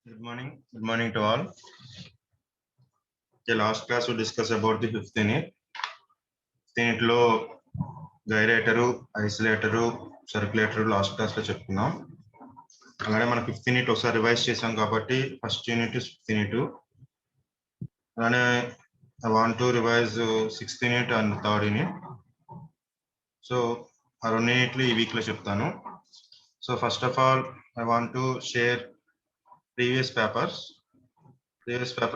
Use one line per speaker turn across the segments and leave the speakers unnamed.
Good morning. Good morning to all. The last class we discussed about the fifth unit. Fifth unit లో గైరేటరు, ఐసోలేటరు, సర్క్యులేటరు last class లో చెప్పుకున్నాం. అలానే మన fifth unit ఒకసారి revise చేసాం కాబట్టి ఫస్ట్ యూనిట్ ఫిఫ్త్ యూనిట్. అలానే I want to revise sixth unit and third unit. So ఆ రెండు యూనిట్లు ఈ వీక్ లో చెప్తాను. So first of all I want to share previous paper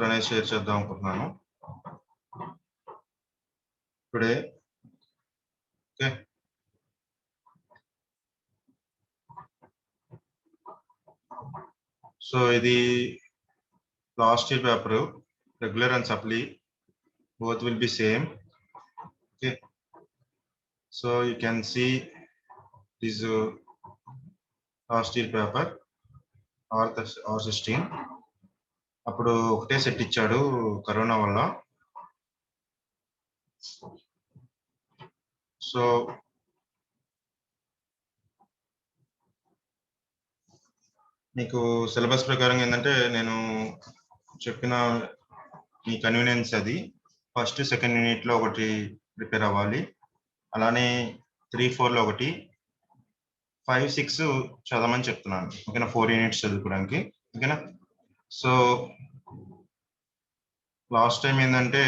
అనేది షేర్ చేద్దాం అనుకుంటున్నాను టుడే. ఓకే, సో ఇది last year paper, regular and supply both will be same. Okay, so you can see this last year paper R16. అప్పుడు ఒకటే set ఇచ్చాడు corona వల్ల. So మీకు syllabus ప్రకారం ఏంటంటే నేను చెప్పిన మీ కన్వీనియన్స్ అది ఫస్ట్ సెకండ్ యూనిట్ లో ఒకటి ప్రిపేర్ అవ్వాలి, అలానే 3-4 లో ఒకటి, 5-6 చదవమని చెప్తున్నాను. ఓకేనా, 4 యూనిట్స్ చదువుకోవడానికి. ఓకేనా, సో లాస్ట్ టైం ఏంటంటే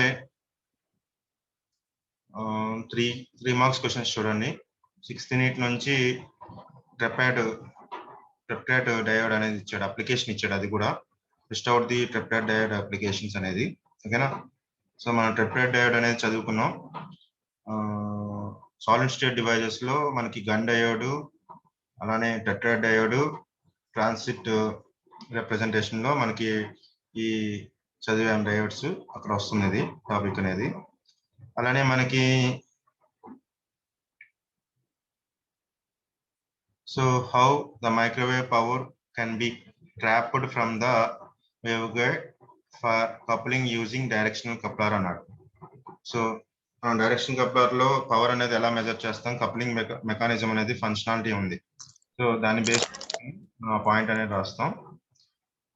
3 మార్క్స్ క్వశ్చన్స్ చూడండి. 6th యూనిట్ నుంచి ట్రెప్టాడ్ డయోడ్ అనేది ఇచ్చాడు, అప్లికేషన్ ఇచ్చాడు. అది కూడా list out the TRAPATT diode applications అనేది. ఓకేనా, సో మనం ట్రెప్టాడ్ డయోడ్ అనేది చదువుకున్నాం. సాలిడ్ స్టేట్ డివైజెస్ లో మనకి గన్ డయోడ్, అలానే టెట్రాడ్ డయోడ్, ట్రాన్సిట్ రిప్రజెంటేషన్ లో మనకి ఈ చదివాం డయోడ్స్, అక్కడ వస్తుంది ఇది టాపిక్ అనేది. అలానే మనకి so how the microwave power can be trapped from the waveguide for coupling using directional coupler అన్నాడు. సో మనం డైరెక్షన్ కప్లర్ లో పవర్ అనేది ఎలా మెజర్ చేస్తాం, కప్లింగ్ మెకానిజం అనేది ఫంక్షనాలిటీ ఉంది. సో దాన్ని బేస్ పాయింట్ అనేది రాస్తాం.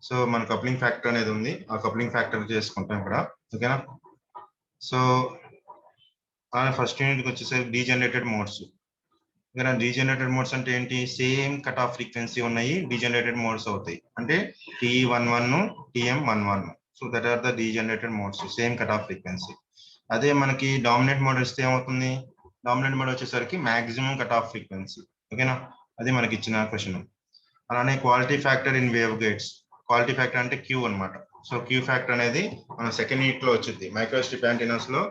సో మన కప్లింగ్ ఫ్యాక్టర్ అనేది ఉంది, ఆ కప్లింగ్ ఫ్యాక్టర్ చేసుకుంటాం ఇక్కడ. ఓకేనా, సో ఫస్ట్ యూనిట్కి వచ్చేసరికి డీజనరేటెడ్ మోడ్స్. ఓకేనా, డీజనరేటెడ్ మోడ్స్ అంటే ఏంటి? సేమ్ కట్ ఆఫ్ ఫ్రీక్వెన్సీ ఉన్నాయి, డీజనరేటెడ్ మోడ్స్ అవుతాయి. అంటే TE11, TM11. So that are the degenerated modes, same cut off frequency. అదే మనకి డామినేట్ మోడ్ వస్తే ఏమవుతుంది? డామినేట్ మోడ్ వచ్చేసరికి మాక్సిమం కట్ ఆఫ్ ఫ్రీక్వెన్సీ. ఓకేనా, అది మనకి ఇచ్చిన క్వశ్చన్. అలానే quality factor in waveguides. Quality factor అంటే క్యూ అన్నమాట. సో క్యూ ఫ్యాక్టర్ అనేది మన సెకండ్ యూనిట్ లో వచ్చింది. మైక్రోస్ట్రిప్ యాంటెనాస్ లో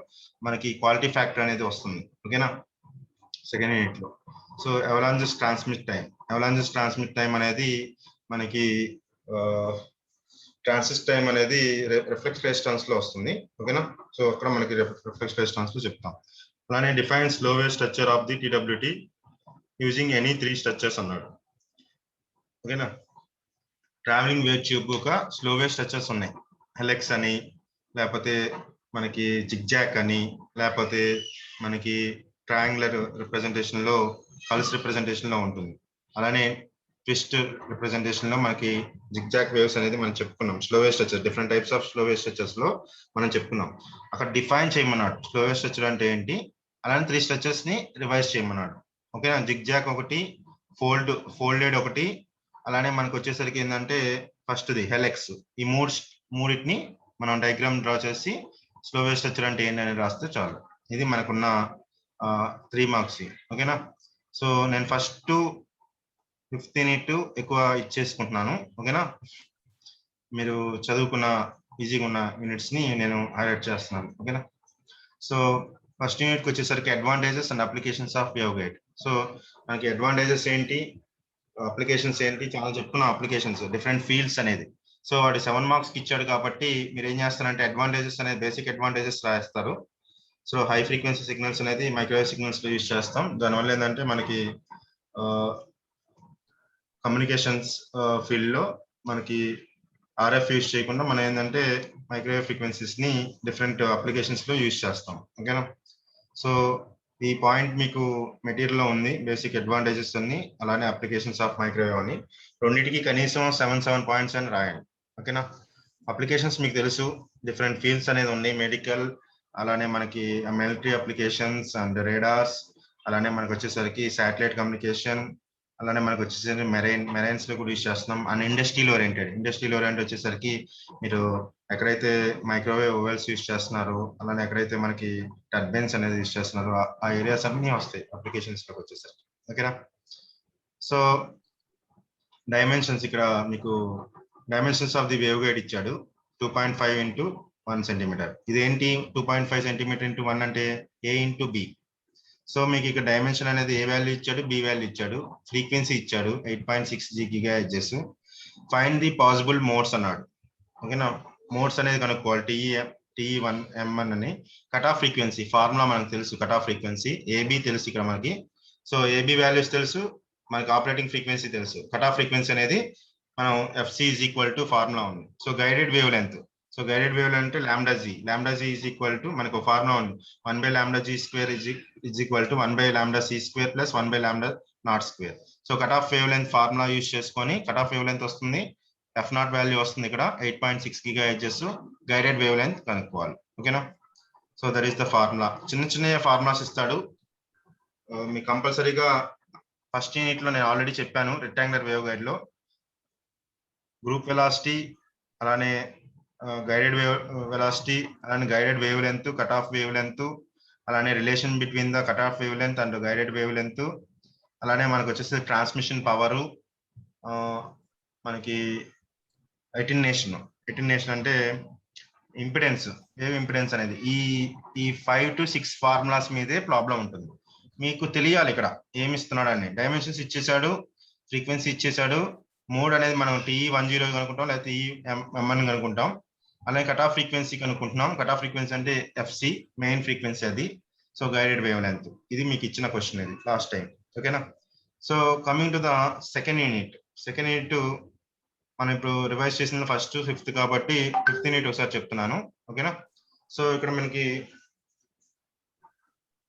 మనకి క్వాలిటీ ఫ్యాక్టర్ అనేది వస్తుంది. ఓకేనా, సెకండ్ యూనిట్ లో. సో అవలాంజెస్ ట్రాన్స్మిట్ టైం అనేది మనకి ట్రాన్సిట్ టైం అనేది రిఫ్లెక్స్ రెసిస్టెన్స్ లో వస్తుంది. ఓకేనా, సో అక్కడ మనకి రిఫ్లెక్స్ రెసిస్టెన్స్ లో చెప్తాం. అలానే define slow wave structure of the TWT using any 3 structures అన్నాడు. ఓకేనా, ట్రావెలింగ్ వేవ్ ట్యూబ్ ఒక స్లో వేవ్ స్ట్రక్చర్స్ ఉన్నాయి. హెలెక్స్ అని, లేకపోతే మనకి జిగ్జాక్ అని, లేకపోతే మనకి ట్రయాంగులర్ రిప్రజెంటేషన్ లో పల్స్ రిప్రజెంటేషన్ లో ఉంటుంది. అలానే ట్విస్ట్ రిప్రజెంటేషన్ లో మనకి జిగ్జాక్ వేవ్స్ అనేది మనం చెప్పుకున్నాం. Slow wave structure, different types of slow wave structures లో మనం చెప్పుకున్నాం. అక్కడ డిఫైన్ చేయమన్నాడు స్లో వేవ్ స్ట్రక్చర్ అంటే ఏంటి, అలానే 3 స్ట్రక్చర్స్ ని రివైజ్ చేయమన్నాడు. ఓకేనా, జిగ్జాక్ ఒకటి, ఫోల్డెడ్ ఒకటి, అలానే మనకు వచ్చేసరికి ఏంటంటే ఫస్ట్ ది హెలెక్స్. ఈ మూడింటిని మనం డయాగ్రామ్ డ్రా చేసి స్లో వేవ్ స్ట్రక్చర్ అంటే ఏంటని రాస్తే చాలు. ఇది మనకున్న 3 మార్క్స్. ఓకేనా, సో నేను ఫస్ట్ 5th యూనిట్ ఎక్కువ ఇచ్చేసుకుంటున్నాను. ఓకేనా, మీరు చదువుకున్న ఈజీగా ఉన్న యూనిట్స్ ని నేను హైలైట్ చేస్తున్నాను. ఓకేనా, సో ఫస్ట్ యూనిట్ కి వచ్చేసరికి advantages and applications of waveguide. So మనకి అడ్వాంటేజెస్ ఏంటి, అప్లికేషన్స్ ఏంటి, చాలా చెప్పుకున్న అప్లికేషన్స్, డిఫరెంట్ ఫీల్డ్స్ అనేది. సో వాడు 7 మార్క్స్ కి ఇచ్చాడు కాబట్టి మీరు ఏం చేస్తారంటే అడ్వాంటేజెస్ అనేది బేసిక్ అడ్వాంటేజెస్ రాస్తారు. సో హై ఫ్రీక్వెన్సీ సిగ్నల్స్ అనేది మైక్రోవేవ్ సిగ్నల్స్ లో యూజ్ చేస్తాం. దానివల్ల ఏంటంటే మనకి కమ్యూనికేషన్స్ ఫీల్డ్ లో మనకి RF యూజ్ చేయకుండా మనం ఏంటంటే మైక్రోవేవ్ ఫ్రీక్వెన్సీస్ ని డిఫరెంట్ అప్లికేషన్స్ లో యూజ్ చేస్తాం. ఓకేనా, సో ఈ పాయింట్ మీకు మెటీరియల్ లో ఉంది, బేసిక్ అడ్వాంటేజెస్ అన్ని, అలానే అప్లికేషన్స్ ఆఫ్ మైక్రోవేవ్ అని. రెండింటికి కనీసం 7 పాయింట్స్ అని రాయండి. ఓకేనా. అప్లికేషన్స్ మీకు తెలుసు, డిఫరెంట్ ఫీల్డ్స్ అనేది ఉన్నాయి, మెడికల్, అలానే మనకి మిలిటరీ అప్లికేషన్స్ అండ్ రేడార్స్, అలానే మనకు వచ్చేసరికి శాటిలైట్ కమ్యూనికేషన్, అలానే మనకు వచ్చేసరికి మెరైన్స్ లో కూడా యూజ్ చేస్తున్నాం. అండ్ ఇండస్ట్రియల్ ఓరియంటెడ్ వచ్చేసరికి మీరు ఎక్కడైతే మైక్రోవేవ్ ఓవెల్స్ యూజ్ చేస్తున్నారు, అలానే ఎక్కడైతే మనకి టర్బైన్స్ అనేది యూజ్ చేస్తున్నారు, ఆ ఏరియాస్ అన్ని వస్తాయి అప్లికేషన్స్ లోకి వచ్చేసరికి. ఓకేనా. సో డైమెన్షన్స్ ఇక్కడ మీకు dimensions of the waveguide ఇచ్చాడు. 2.5 ఇంటూ 1 సెంటీమీటర్. ఇదేంటి 2.5 సెంటీమీటర్ ఇంటూ 1 అంటే ఏ ఇంటూ బి. సో మీకు ఇక్కడ డైమెన్షన్ అనేది ఏ వాల్యూ ఇచ్చాడు, బి వాల్యూ ఇచ్చాడు, ఫ్రీక్వెన్సీ ఇచ్చాడు 8.6 gigahertz. Find the possible modes అన్నాడు. ఓకేనా. మోడ్స్ అనేది కనుక్కోవాలి. TE1 M1 అని. కట్ ఆఫ్ ఫ్రీక్వెన్సీ ఫార్ములా మనకు తెలుసు, కట్ ఆఫ్ ఫ్రీక్వెన్సీ ఏబి తెలుసు ఇక్కడ మనకి. సో ఏబి వాల్యూస్ తెలుసు, మనకి ఆపరేటింగ్ ఫ్రీక్వెన్సీ తెలుసు. కట్ ఆఫ్ ఫ్రీక్వెన్సీ అనేది మనం F C is equal to formula ఉంది. So guided wave length, lambda G is equal to మనకు ఫార్ములా ఉంది, 1/λg² is equal to 1/λc² plus 1/λ0². So cut off wave length formula use చేసుకొని cut off wave length వస్తుంది, F0 value వస్తుంది ఇక్కడ 8.6 gigahertz. Guided wave length కనుక్కోవాలి. ఓకేనా. So that is the formula. చిన్న formulas ఇస్తాడు మీకు కంపల్సరీగా. ఫస్ట్ యూనిట్ లో నేను ఆల్రెడీ చెప్పాను, రెక్టాంగులర్ వేవ్ గైడ్ లో గ్రూప్ వెలాసిటీ, అలానే గైడెడ్ వేవ్ వెలాసిటీ, అలానే guided wave length, cut off wave length, అలానే relation between the cut off wave length and guided wave length, అలానే మనకు వచ్చేసి ట్రాన్స్మిషన్ పవరు, మనకి ఎటినేషన్ అంటే ఇంపిడెన్స్, వేవ్ ఇంపిడెన్స్ అనేది ఈ 5 to 6 ఫార్ములాస్ మీదే ప్రాబ్లం ఉంటుంది. మీకు తెలియాలి ఇక్కడ ఏమి ఇస్తున్నాడు అని. డైమెన్షన్స్ ఇచ్చేసాడు, ఫ్రీక్వెన్సీ ఇచ్చేసాడు, మోడ్ అనేది మనం TE10 కనుక్కుంటాం, లేకపోతే TE1 కనుక్కుంటాం. అలాగే కట్ ఆఫ్ ఫ్రీక్వెన్సీ కనుక్కుంటున్నాం. కట్ ఆఫ్ ఫ్రీక్వెన్సీ అంటే ఎఫ్సి, మెయిన్ ఫ్రీక్వెన్సీ అది. సో గైడెడ్ వేవ్ లెంత్, ఇది మీకు ఇచ్చిన క్వశ్చన్ ఇది లాస్ట్ టైం. ఓకేనా. So coming to the second unit మనం ఇప్పుడు రివైజ్ చేసిన ఫస్ట్ 5th కాబట్టి 5th యూనిట్ ఒకసారి చెప్తున్నాను. ఓకేనా. సో ఇక్కడ మనకి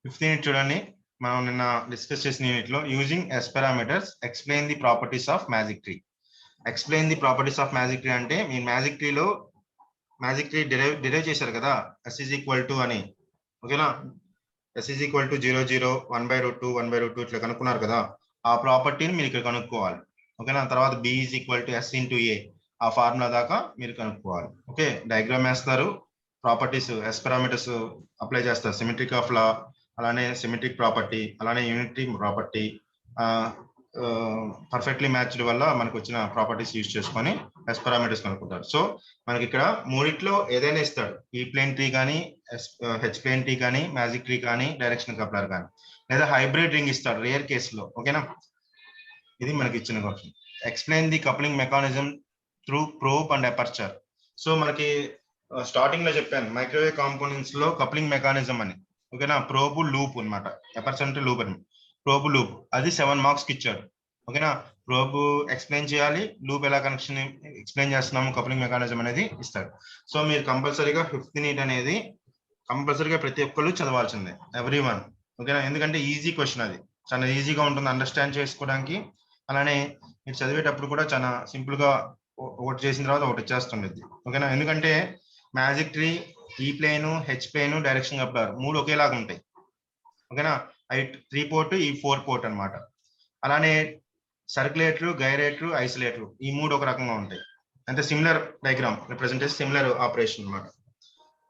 5th యూనిట్ చూడండి. మనం నిన్న డిస్కస్ చేసిన యూనిట్ లో using S parameters explain the properties of magic tree. Explain the properties of magic tree అంటే మీ మ్యాజిక్ ట్రీ డిరైవ్ చేశారు కదా, ఎస్ ఈజ్ ఈక్వల్ టు అని. ఓకేనా. ఎస్ ఈజ్ ఈక్వల్ టు 0 0 1/√2 1/√2 ఇట్లా కనుక్కున్నారు కదా, ఆ ప్రాపర్టీని మీరు ఇక్కడ కనుక్కోవాలి. ఓకేనా. తర్వాత B is equal to S into A, ఆ ఫార్ములా దాకా మీరు కనుక్కోవాలి. ఓకే. డయాగ్రామ్ వేస్తారు, ప్రాపర్టీస్ ఎస్ పారామీటర్స్ అప్లై చేస్తారు, సిమెట్రిక్ ఆఫ్ లా, అలానే సిమెట్రిక్ ప్రాపర్టీ, అలానే యూనిటరీ ప్రాపర్టీ, పర్ఫెక్ట్లీ మ్యాచ్డ్ వల్ల మనకు వచ్చిన ప్రాపర్టీస్ యూజ్ చేసుకొని ఎస్ పారామీటర్స్ కనుక్కుంటారు. సో మనకి ఇక్కడ మూడిట్లో ఏదైనా ఇస్తాడు, ఈ ప్లేన్ ట్రీ కానీ, హెచ్ ప్లేన్ ట్రీ కానీ, మ్యాజిక్ ట్రీ కానీ, డైరెక్షన్ కప్లర్ కానీ, లేదా హైబ్రిడ్ రింగ్ ఇస్తాడు రేర్ కేసులో. ఓకేనా. ఇది మనకి ఇచ్చిన question. Explain the coupling mechanism through probe and aperture. So మనకి స్టార్టింగ్ లో చెప్పాను మైక్రోవేవ్ కాంపోనెంట్స్ లో కప్లింగ్ మెకానిజం అని. ఓకేనా. ప్రోబ్ లూప్ అనమాట, అపర్చర్ అంటే లూప్ అని. ప్రోబ్ లూప్ అది 7 మార్క్స్ కి ఇచ్చాడు. ఓకేనా. ప్రోబ్ ఎక్స్ప్లెయిన్ చేయాలి, లూప్ ఎలా కనెక్షన్ ఎక్స్ప్లెయిన్ చేస్తున్నాము, కప్లింగ్ మెకానిజం అనేది ఇస్తాడు. సో మీరు కంపల్సరీగా 5th యూనిట్ అనేది కంపల్సరీగా ప్రతి ఒక్కళ్ళు చదవాల్సిందే, ఎవ్రీవన్. ఓకేనా. ఎందుకంటే ఈజీ క్వశ్చన్, అది చాలా ఈజీగా ఉంటుంది అండర్స్టాండ్ చేసుకోవడానికి. అలానే మీరు చదివేటప్పుడు కూడా చాలా సింపుల్ గా ఒకటి చేసిన తర్వాత ఒకటి వచ్చేస్తుండేది. ఓకేనా. ఎందుకంటే మ్యాజిక్ ట్రీ, ఈ plain, H plain, direction coupler 3 ఒకేలాగా ఉంటాయి. ఓకేనా. అవి 3 పోర్ట్, ఈ 4 పోర్ట్ అనమాట. అలానే సర్క్యులేటర్, గైరేటర్, ఐసోలేటర్ ఈ 3 ఒక రకంగా ఉంటాయి. అంటే సిమిలర్ డయాగ్రామ్ రిప్రజెంట్ చేసి సిమిలర్ ఆపరేషన్ అనమాట.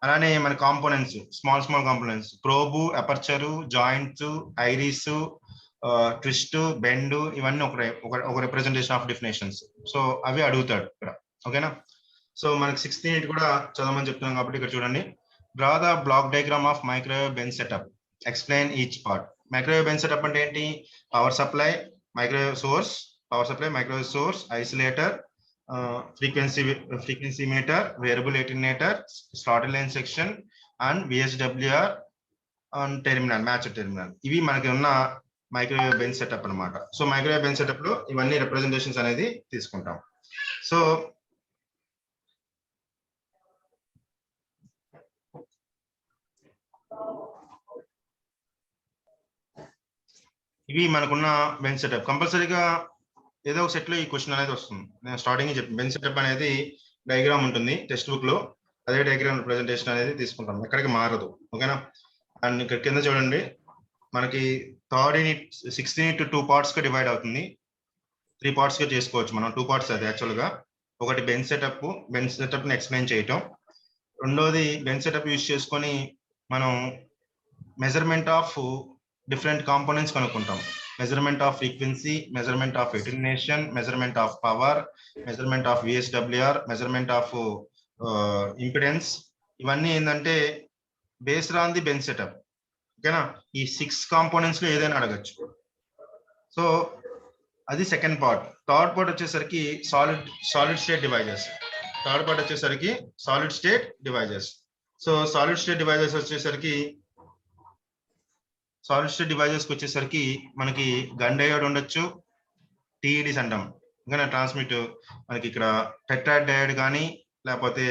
అలానే మన components, small components, probe, aperture, joints, iris, twist, bend, ఇవన్నీ ఒక రిప్రజెంటేషన్ ఆఫ్ డెఫినేషన్స్. సో అవి అడుగుతాడు ఇక్కడ. ఓకేనా. సో మనకి 6th యూనిట్ కూడా చదవమని చెప్తున్నాం కాబట్టి ఇక్కడ చూడండి. Draw the block diagram of microwave bench setup, explain each part. Microwave bench setup అంటే ఏంటి? Power supply, microwave source, isolator, frequency meter, variable attenuator, slotted line section, and VSWR and terminal, match terminal. ఇవి మనకి ఉన్న microwave bench setup అన్నమాట. So microwave bench setup లో ఇవన్నీ representations అనేది తీసుకుంటాం. సో ఇవి మనకున్న బెంచ్ సెటప్. కంపల్సరీగా ఏదో ఒక సెట్ లో ఈ క్వశ్చన్ అనేది వస్తుంది. నేను స్టార్టింగ్ చెప్పాను, బెంచ్ సెటప్ అనేది డయాగ్రామ్ ఉంటుంది టెక్స్ట్ బుక్ లో, అదే డయాగ్రామ్ రిప్రజెంటేషన్ అనేది తీసుకుంటాం, ఎక్కడికి మారదు. ఓకేనా. అండ్ ఇక్కడ కింద చూడండి, మనకి third unit 6th unit 2 parts గా డివైడ్ అవుతుంది. 3 పార్ట్స్ గా చేసుకోవచ్చు మనం. 2 పార్ట్స్ అది యాక్చువల్ గా. ఒకటి బెంచ్ సెటప్ ని ఎక్స్ప్లెయిన్ చేయటం. రెండోది బెంచ్ సెటప్ యూజ్ చేసుకొని మనం మెజర్మెంట్ ఆఫ్ డిఫరెంట్ కాంపోనెంట్స్ కనుక్కుంటాం. Measurement of frequency, measurement of attenuation, measurement of power, measurement of VSWR, measurement of impedance. ఇవన్నీ ఏంటంటే based on the bench setup. ఓకేనా. ఈ 6 కాంపోనెంట్స్ లో ఏదైనా అడగచ్చు. సో అది సెకండ్ పార్ట్. థర్డ్ పార్ట్ వచ్చేసరికి solid state devices. Third part వచ్చేసరికి solid state devices. So solid state devices వచ్చేసరికి మనకి గన్ డయోడ్ ఉండొచ్చు, TEDs అంటాం. ఇంకా ట్రాన్స్మిట్ మనకి ఇక్కడ టెట్రాయిడ్ డయోడ్ కానీ లేకపోతే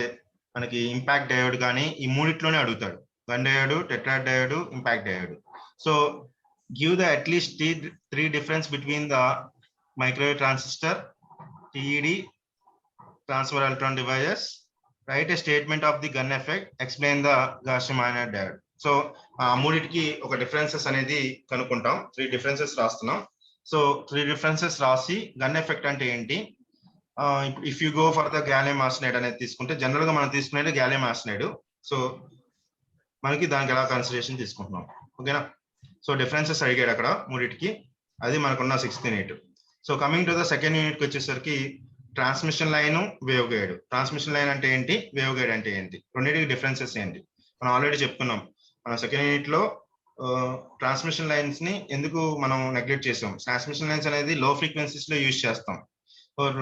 మనకి ఇంపాక్ట్ డయోడ్ కానీ ఈ మూడిట్లోనే అడుగుతాడు. Gunn diode, tetrode diode, IMPATT diode. So give the at least 3 difference between the microwave transistor, TED, transfer electron devices, write a statement of the gun effect, explain the Gaussian minor diode. So ఆ మూడిటికి ఒక differences అనేది కనుక్కుంటాం. 3 differences రాస్తున్నాం. So 3 differences రాసి gun effect అంటే ఏంటి, if you go for the gallium arsenide అనేది తీసుకుంటే, జనరల్ గా మనం తీసుకునేది గ్యాలియం ఆర్సెనైడ్. సో మనకి దానికి ఎలా కన్సిడరేషన్ తీసుకుంటున్నాం. ఓకేనా. సో డిఫరెన్సెస్ అడిగాడు అక్కడ మూడిటికి. అది మనకున్న 6th unit. So coming to the second unit కి వచ్చేసరికి transmission line, wave guide. Transmission line అంటే ఏంటి, వేవ్ గైడ్ అంటే ఏంటి, రెండింటికి డిఫరెన్సెస్ ఏంటి మనం ఆల్రెడీ చెప్పుకున్నాం. మన సెకండ్ యూనిట్ లో ట్రాన్స్మిషన్ లైన్స్ ని ఎందుకు మనం నెగ్లెక్ట్ చేసాం. ట్రాన్స్మిషన్ లైన్స్ అనేది లో ఫ్రీక్వెన్సీస్ లో యూజ్ చేస్తాం.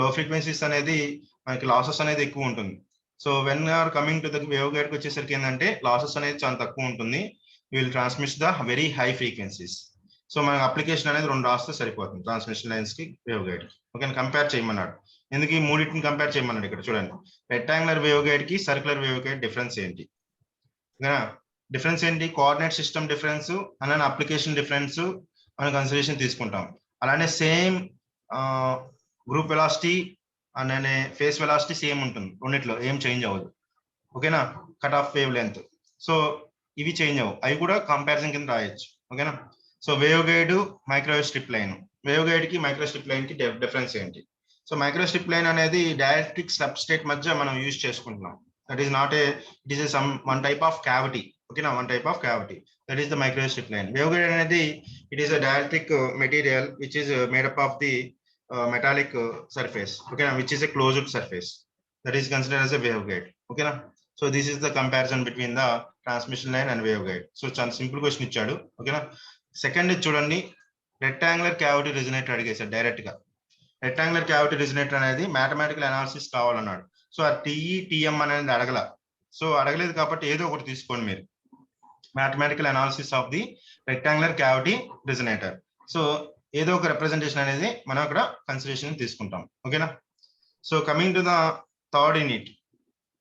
లో ఫ్రీక్వెన్సీస్ అనేది మనకి లాసెస్ అనేది ఎక్కువ ఉంటుంది. So when are coming to the waveguide కి వచ్చేసరికి ఏంటంటే లాసెస్ అనేది చాలా తక్కువ ఉంటుంది. Will transmit the very high frequencies. So మనకి అప్లికేషన్ అనేది 2 రాస్తే సరిపోతుంది ట్రాన్స్మిషన్ లైన్స్ కి, వేవ్ గైడ్. ఓకే, కంపేర్ చేయమన్నాడు. ఎందుకు ఈ మూడింటిని కంపేర్ చేయమన్నాడు ఇక్కడ చూడండి. రెక్టాంగులర్ వేవ్ గైడ్ కి సర్క్యులర్ వేవ్ గైడ్ డిఫరెన్స్ ఏంటి, డిఫరెన్స్ ఏంటి, కోఆర్డినేట్ సిస్టమ్ డిఫరెన్స్, అలానే అప్లికేషన్ డిఫరెన్స్ మనం కన్సిడరేషన్ తీసుకుంటాం. అలానే సేమ్ గ్రూప్ వెలాసిటీ అలానే ఫేస్ వెలాసిటీ సేమ్ ఉంటుంది, రెండిట్లో ఏం చేంజ్ అవ్వదు. ఓకేనా. Cut off wave length, so ఇవి చేంజ్ అవ్వవు, అవి కూడా కంపారిజన్ కింద రాయొచ్చు. ఓకేనా. So waveguide, microwave strip line. Waveguide కి మైక్రో స్ట్రిప్ లైన్ కి డిఫరెన్స్ ఏంటి. సో మైక్రో స్ట్రిప్ లైన్ అనేది డైఎలక్ట్రిక్ సబ్స్ట్రేట్ మధ్య మనం యూజ్ చేసుకుంటున్నాం. That is not it is one type of cavity. ఓకేనా, one type of cavity, that is the micro strip line. Waveguide అనేది it is a dielectric material which is made up of the metallic surface. ఓకేనా, which is a closed surface, that is considered as a wave guide. ఓకేనా. So this is the comparison between the transmission line and waveguide. సో చాలా simple question ఇచ్చాడు. ఓకేనా. Second చూడండి, rectangular cavity resonator అడిగేశాడు direct గా. Rectangular cavity resonator అనేది mathematical analysis కావాలన్నాడు. సో ఆ TEM అనేది అడగల. సో అడగలేదు కాబట్టి ఏదో ఒకటి తీసుకోండి మీరు, mathematical analysis of the rectangular cavity resonator. So ఏదో ఒక రిప్రజెంటేషన్ అనేది మనం అక్కడ కన్సిడరేషన్ తీసుకుంటాం. ఓకేనా. So coming to the third unit,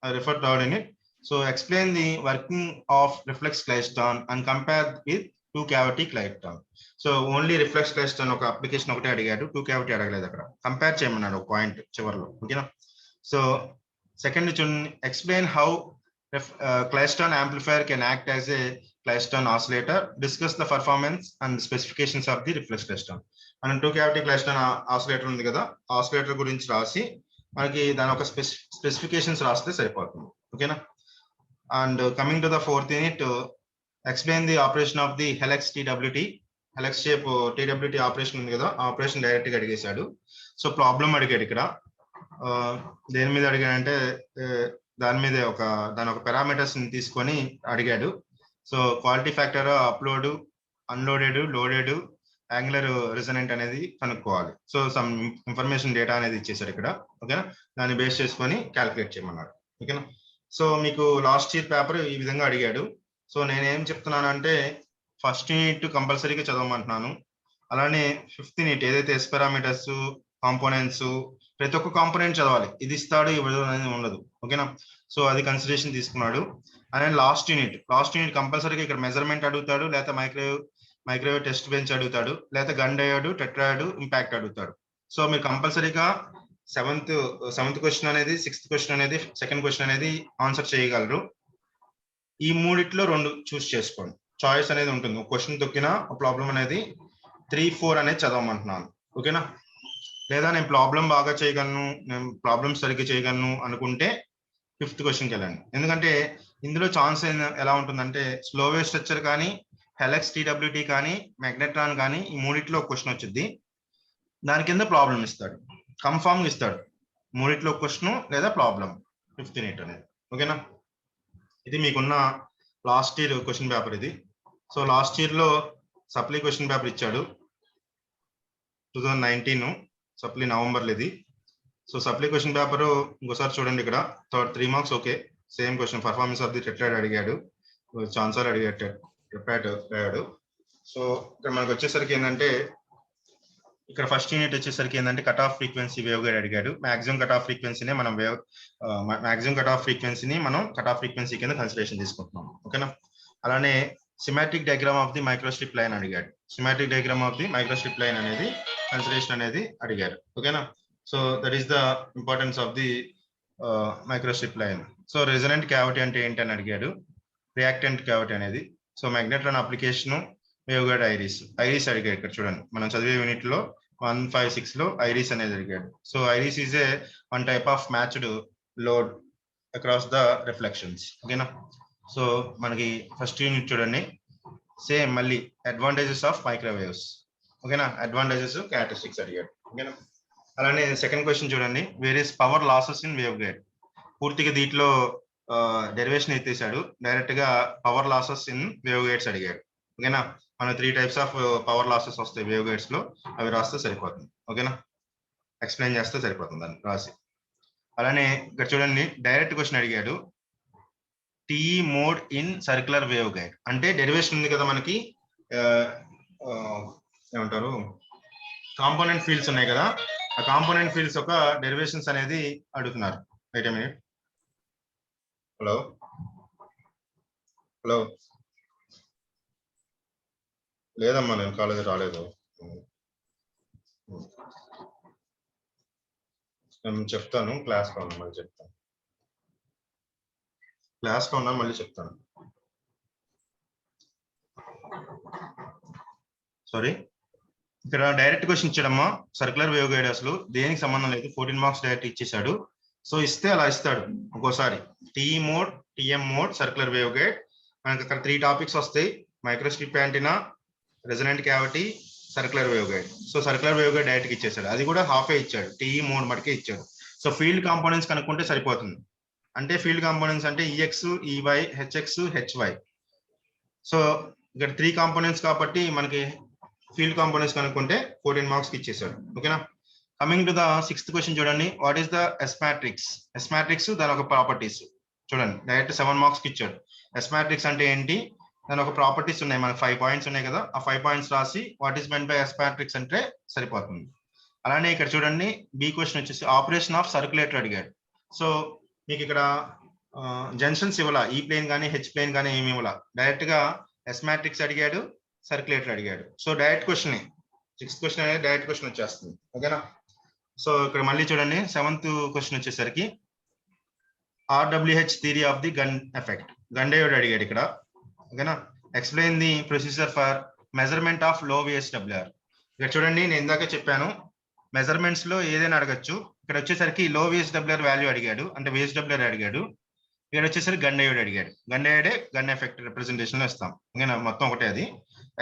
refer third unit. So explain the working of reflex klystron and compare with 2 cavity klystron. So only reflex klystron ఒక application ఒకటే అడిగాడు, 2 cavity అడగలేదు. అక్కడ కంపేర్ చేయమన్నాడు ఒక పాయింట్ చివరిలో. ఓకేనా. సో సెకండ్ చూడండి, explain how klystron amplifier can act as a klystron oscillator, discuss the performance and specifications of the reflex klystron. మనం 2 cavity క్లైస్ట్రాన్ ఆసిలేటర్ ఉంది కదా, ఆసిలేటర్ గురించి రాసి మనకి దాని ఒక స్పెసిఫికేషన్స్ రాస్తే సరిపోతుంది. ఓకేనా. And coming to the fourth unit, explain the operation of the helix TWT. helix shape TWT operation ఉంది కదా, ఆపరేషన్ డైరెక్ట్ గా అడిగేశాడు. సో ప్రాబ్లం అడిగాడు ఇక్కడ. దేని మీద అడిగాడంటే దాని మీద దాని ఒక పారామీటర్స్ ని తీసుకొని అడిగాడు. So quality factor, upload, అన్లోడెడ్, loaded, angular resonant అనేది కనుక్కోవాలి. సో సమ్ ఇన్ఫర్మేషన్ డేటా అనేది ఇచ్చేసాడు ఇక్కడ. ఓకేనా. దాన్ని బేస్ చేసుకొని క్యాలిక్యులేట్ చేయమన్నాడు. ఓకేనా. సో మీకు లాస్ట్ ఇయర్ పేపర్ ఈ విధంగా అడిగాడు. సో నేనేం చెప్తున్నానంటే ఫస్ట్ యూనిట్ కంపల్సరీగా చదవమంటున్నాను. అలానే 5th యూనిట్ ఏదైతే ఎస్ పారామీటర్స్, కాంపోనెంట్స్, ప్రతి ఒక్క కాంపోనెంట్ చదవాలి. ఇది ఇస్తాడు ఇవ్వదు అనేది ఉండదు. ఓకేనా. సో అది కన్సిడరేషన్ తీసుకున్నాడు. అలానే లాస్ట్ యూనిట్ కంపల్సరీగా ఇక్కడ మెజర్మెంట్ అడుగుతాడు, లేకపోతే మైక్రోవేవ్ టెస్ట్ బెంచ్ అడుగుతాడు, లేకపోతే గన్ డయోడ్, టెట్రాయిడ్, ఇంపాక్ట్ అడుగుతాడు. సో మీరు కంపల్సరీగా సెవెంత్ క్వశ్చన్ అనేది, 6th క్వశ్చన్ అనేది, సెకండ్ క్వశ్చన్ అనేది ఆన్సర్ చేయగలరు. ఈ మూడిట్లో 2 చూస్ చేసుకోండి. చాయిస్ అనేది ఉంటుంది. ఒక క్వశ్చన్ తొక్కినా ప్రాబ్లం అనేది 3, 4 అనేది చదవమంటున్నాను. ఓకేనా? లేదా నేను ప్రాబ్లం బాగా చేయగలను, నేను ప్రాబ్లమ్ సరిగ్గా చేయగలను అనుకుంటే 5th క్వశ్చన్కి వెళ్ళండి. ఎందుకంటే ఇందులో ఛాన్స్ ఎలా ఉంటుందంటే స్లో వేవ్ స్ట్రక్చర్ కానీ, హెలెక్స్ టీడబ్ల్యూటీ కానీ, మ్యాగ్నెట్రాన్ కానీ ఈ మూడిట్లో క్వశ్చన్ వచ్చింది. దాని కింద ప్రాబ్లం ఇస్తాడు, కన్ఫామ్ ఇస్తాడు. మూడిట్లో క్వశ్చన్ లేదా ప్రాబ్లం 5th యూనిట్ అనేది. ఓకేనా? ఇది మీకున్న లాస్ట్ ఇయర్ క్వశ్చన్ పేపర్ ఇది. సో లాస్ట్ ఇయర్ లో సప్లీ క్వశ్చన్ పేపర్ ఇచ్చాడు 2019 సప్లీ నవంబర్లో ఇది. సో సప్లీ క్వశ్చన్ పేపర్ ఇంకోసారి చూడండి. ఇక్కడ 3 marks okay, same question performance of the tetrode అడిగాడు, ఛాన్సర్ అడిగాడు. సో ఇక్కడ మనకు వచ్చేసరికి ఏంటంటే, ఇక్కడ ఫస్ట్ యూనిట్ వచ్చేసరికి ఏంటంటే cut off frequency waveguide అడిగాడు. మాక్సిమం కట్ ఆఫ్ ఫ్రీక్వెన్సీని మనం కట్ ఆఫ్ ఫ్రీక్వెన్సీ కింద కన్సిడరేషన్ తీసుకుంటున్నాం. ఓకేనా? అలానే schematic diagram of the microstrip line అడిగాడు. Schematic diagram of the microstrip line అనేది కన్సిడరేషన్ అనేది అడిగారు. ఓకేనా? So that is the importance of the microstrip line. So resonant cavity అంటే ఏంటని అడిగాడు, రియాక్టెంట్ క్యావిటీ అనేది. So magnetron application, waveguide iris అడిగాడు. ఇక్కడ చూడండి, మనం చదివే యూనిట్ లో 156 లో ఐరిస్ అనేది అడిగాడు. So iris is a one type of matched load across the reflections. ఓకేనా? సో మనకి ఫస్ట్ యూనిట్ చూడండి, సేమ్ మళ్ళీ అడ్వాంటేజెస్ ఆఫ్ మైక్రోవేవ్స్. ఓకేనా? అడ్వాంటేజెస్, క్యారెక్టరిస్టిక్స్ అడిగాడు. ఓకేనా? అలానే సెకండ్ క్వశ్చన్ చూడండి, various power losses in wave guide. పూర్తిగా దీంట్లో డెరివేషన్ ఎత్తేసాడు, డైరెక్ట్ గా power losses in wave guides అడిగాడు. ఓకేనా? మన 3 టైప్స్ ఆఫ్ పవర్ లాసెస్ వస్తాయి వేవ్ గైడ్స్ లో, అవి రాస్తే సరిపోతుంది. ఓకేనా? ఎక్స్ప్లెయిన్ చేస్తే సరిపోతుంది దాన్ని రాసి. అలానే ఇక్కడ చూడండి, డైరెక్ట్ క్వశ్చన్ అడిగాడు, T mode in circular wave guide. అంటే డెరివేషన్ ఉంది కదా మనకి, ఏమంటారు, కాంపోనెంట్ ఫీల్డ్స్ ఉన్నాయి కదా, ఆ కాంపోనెంట్ ఫీల్డ్స్ యొక్క డెరివేషన్స్ అనేది అడుగుతున్నారు. Wait a minute. హలో లేదమ్మా, నేను కాలేజీ రాలేదు. నేను చెప్తాను, క్లాస్లో ఉన్నాను, మళ్ళీ చెప్తాను. క్లాస్లో ఉన్నాను, మళ్ళీ చెప్తాను. సారీ, ఇక్కడ డైరెక్ట్ క్వశ్చన్ ఇచ్చాడమ్మా. సర్క్యులర్ వేవ్ గైడ్ అసలు దేనికి సంబంధం లేదు, 14 మార్క్స్ డైరెక్ట్ ఇచ్చేసాడు. సో ఇస్తే అలా ఇస్తాడు ఒక్కోసారి. T E mode, TM mode, circular wave guide. మనకి అక్కడ 3 టాపిక్స్ వస్తాయి, microstrip antenna, resonant cavity, circular wave guide. So circular wave guide direct ఇచ్చేసాడు, అది కూడా హాఫే ఇచ్చాడు, టీఈ మోడ్ మటుకే ఇచ్చాడు. సో ఫీల్డ్ కాంపోనెంట్స్ కనుక్కుంటే సరిపోతుంది. అంటే ఫీల్డ్ కాంపోనెంట్స్ అంటే EX, EY, HX, HY. So ఇక్కడ 3 కాంపోనెంట్స్ కాబట్టి మనకి ఫీల్డ్ కాంపోనెంట్స్ కనుక్కుంటే 14 మార్క్స్ కి ఇచ్చేసాడు. ఓకేనా? Coming to the 6th question చూడండి, what is the S matrix. S matrix దాని ఒక ప్రాపర్టీస్ చూడండి, డైరెక్ట్ 7 మార్క్స్ కి ఇచ్చాడు. ఎస్ మ్యాట్రిక్స్ అంటే ఏంటి, దాని ఒక ప్రాపర్టీస్ ఉన్నాయి, మనకి 5 పాయింట్స్ ఉన్నాయి కదా, ఆ 5 పాయింట్స్ రాసి what is meant by S matrix అంటే సరిపోతుంది. అలానే ఇక్కడ చూడండి, బి క్వశ్చన్ వచ్చేసి ఆపరేషన్ ఆఫ్ సర్క్యులేటర్ అడిగాడు. సో మీకు ఇక్కడ జంక్షన్స్ ఇవ్వాల, ఈ ప్లేన్ కానీ హెచ్ ప్లేన్ కానీ ఏమి ఇవ్వాల, డైరెక్ట్ గా ఎస్ మ్యాట్రిక్స్ అడిగాడు, సర్క్యులేటర్ అడిగాడు. So direct question, 6th question అనేది డైరెక్ట్ క్వశ్చన్ వచ్చేస్తుంది. ఓకేనా? సో ఇక్కడ మళ్ళీ చూడండి, 7th క్వశ్చన్ వచ్చేసరికి R W H theory of the Gunn effect, Gunn diode అడిగాడు ఇక్కడ. ఓకేనా? Explain the procedure for measurement of low V S W R. ఇక్కడ చూడండి, నేను ఇందాక చెప్పాను మెజర్మెంట్స్ లో ఏదైనా అడగచ్చు. ఇక్కడ వచ్చేసరికి లో విఎస్డబ్ల్యూఆర్ వాల్యూ అడిగాడు, అంటే విఎస్డబ్ల్యూఆర్ అడిగాడు. ఇక్కడ వచ్చేసరికి గన్ డయోడ్ అడిగాడు. గన్ డయోడే గన్ ఎఫెక్ట్ రిప్రజెంటేషన్ లో ఇస్తాం. ఓకేనా? మొత్తం ఒకటే, అది